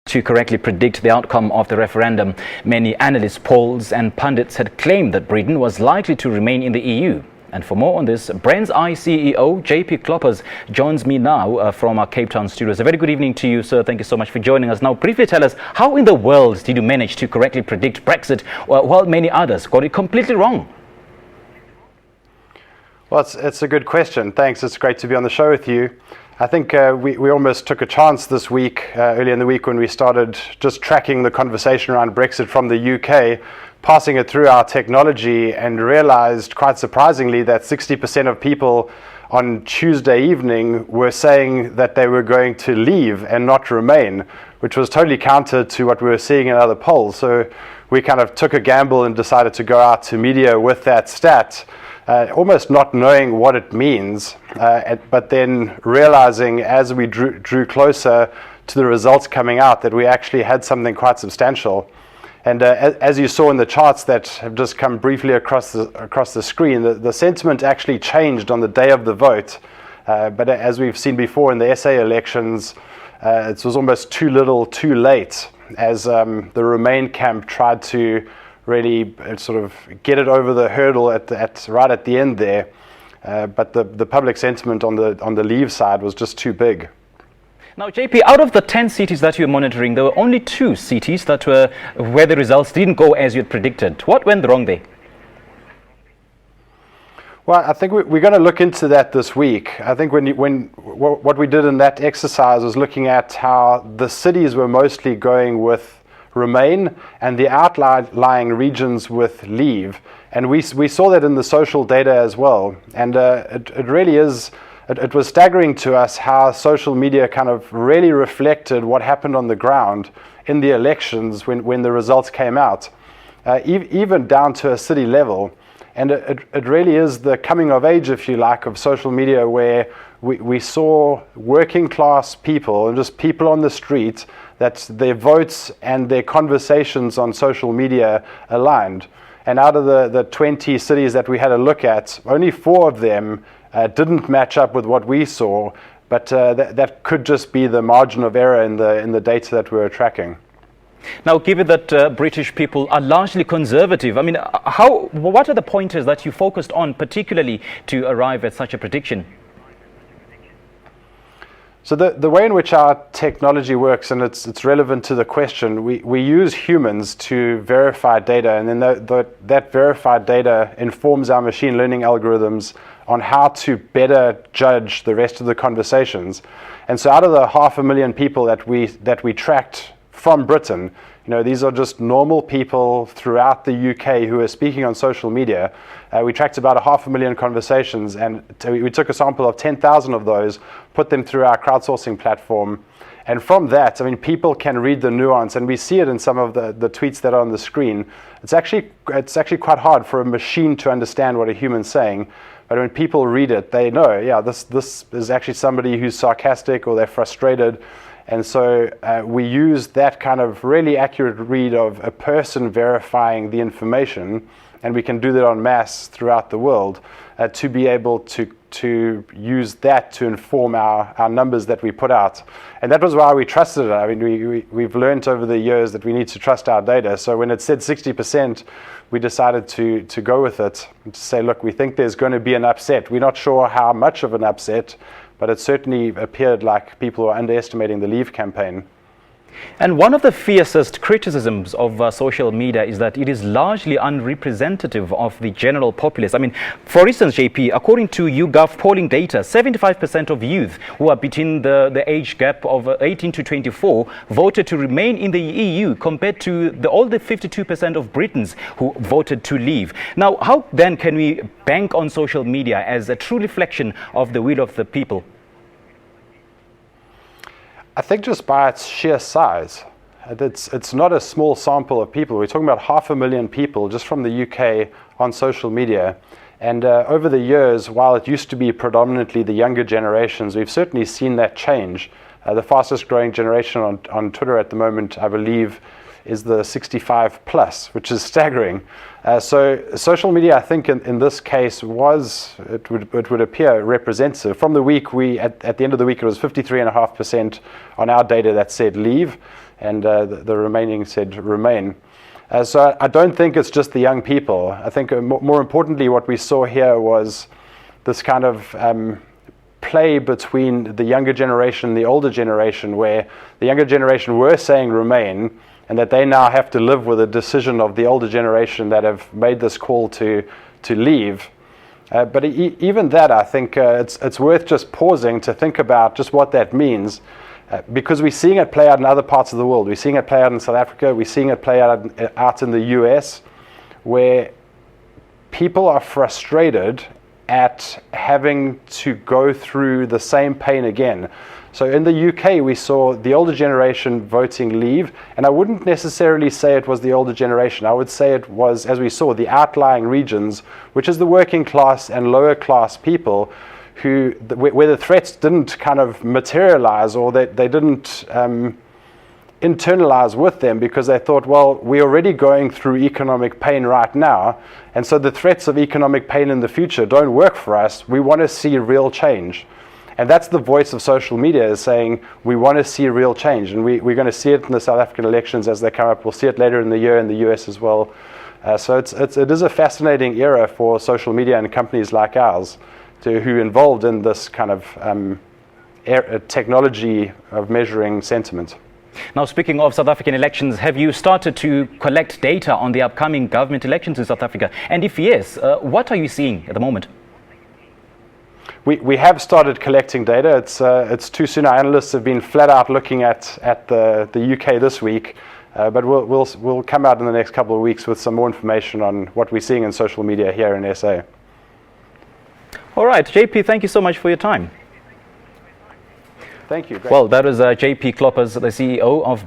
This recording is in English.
To correctly predict the outcome of the referendum. Many analysts, polls and pundits had claimed that Britain was likely to remain in the EU. And for more on this, BrandsEye CEO Kloppers joins me now from our Cape Town studios. A very good evening to you, sir. Thank you so much for joining us. Now, briefly tell us, how in the world did you manage to correctly predict Brexit while many others got it completely wrong? Well, it's a good question. Thanks. It's great to be on the show with you. I think we almost took a chance this week, early in the week, when we started just tracking the conversation around Brexit from the UK, passing it through our technology, and realized quite surprisingly that 60% of people on Tuesday evening were saying that they were going to leave and not remain, which was totally counter to what we were seeing in other polls. So we kind of took a gamble and decided to go out to media with that stat. Almost not knowing what it means, but then realizing as we drew closer to the results coming out that we actually had something quite substantial. And as you saw in the charts that have just come briefly across the screen, the sentiment actually changed on the day of the vote. But as we've seen before in the SA elections, it was almost too little, too late, as the Remain camp tried to really sort of get it over the hurdle right at the end there, but the public sentiment on the Leave side was just too big. Now, JP, out of the 10 cities that you're monitoring, there were only 2 cities that were where the results didn't go as you had predicted. What went wrong there? Well, I think we're going to look into that this week. I think what we did in that exercise was looking at how the cities were mostly going with Remain and the outlying regions with Leave, and we saw that in the social data as well. And it really is. It was staggering to us how social media kind of really reflected what happened on the ground in the elections when the results came out, even down to a city level. And it really is the coming of age, if you like, of social media, where we saw working class people and just people on the street, that their votes and their conversations on social media aligned. And out of the 20 cities that we had a look at, only 4 of them didn't match up with what we saw, but that could just be the margin of error in the data that we were tracking. Now, given that British people are largely conservative, I mean, what are the pointers that you focused on particularly to arrive at such a prediction? So the way in which our technology works, and it's relevant to the question, we use humans to verify data, and then that verified data informs our machine learning algorithms on how to better judge the rest of the conversations. And so out of the 500,000 people that we tracked from Britain, these are just normal people throughout the UK who are speaking on social media. We tracked about 500,000 conversations, and we took a sample of 10,000 of those, put them through our crowdsourcing platform. And from that, people can read the nuance, and we see it in some of the tweets that are on the screen. It's actually quite hard for a machine to understand what a human's saying. But when people read it, they know, yeah, this is actually somebody who's sarcastic or they're frustrated. And so we use that kind of really accurate read of a person verifying the information, and we can do that en masse throughout the world to be able to use that to inform our numbers that we put out. And that was why we trusted it. We've learned over the years that we need to trust our data. So when it said 60%, we decided to go with it and to say, look, we think there's going to be an upset. We're not sure how much of an upset, but it certainly appeared like people were underestimating the Leave campaign. And one of the fiercest criticisms of social media is that it is largely unrepresentative of the general populace. For instance, JP, according to YouGov polling data, 75% of youth who are between the age gap of 18 to 24 voted to remain in the EU, compared to the older 52% of Britons who voted to leave. Now, how then can we bank on social media as a true reflection of the will of the people? I think just by its sheer size, it's not a small sample of people. We're talking about 500,000 people just from the UK on social media. And over the years, while it used to be predominantly the younger generations, we've certainly seen that change. The fastest growing generation on Twitter at the moment, I believe, is the 65 plus, which is staggering. So social media, I think in this case it would appear representative. From the week, at the end of the week, it was 53.5% on our data that said leave, and the remaining said remain. So I don't think it's just the young people. I think more importantly, what we saw here was this kind of play between the younger generation and the older generation, where the younger generation were saying remain, and that they now have to live with a decision of the older generation that have made this call to leave. But even that, I think it's worth just pausing to think about just what that means, because we're seeing it play out in other parts of the world. We're seeing it play out in South Africa. We're seeing it play out in the US, where people are frustrated at having to go through the same pain again. So in the UK, we saw the older generation voting leave, and I wouldn't necessarily say it was the older generation. I would say it was, as we saw, the outlying regions, which is the working class and lower class people where the threats didn't kind of materialize, or they didn't internalize with them, because they thought, well, we're already going through economic pain right now, and so the threats of economic pain in the future don't work for us. We want to see real change. And that's the voice of social media, is saying we want to see real change. And we're going to see it in the South African elections as they come up. We'll see it later in the year in the US as well. So it is a fascinating era for social media and companies like ours who are involved in this kind of technology of measuring sentiment. Now, speaking of South African elections, have you started to collect data on the upcoming government elections in South Africa? And if yes, what are you seeing at the moment? We have started collecting data. It's too soon. Our analysts have been flat out looking at the UK this week, but we'll come out in the next couple of weeks with some more information on what we're seeing in social media here in SA. All right, JP, thank you so much for your time. Thank you. Great. Well, that was JP Kloppers, the CEO of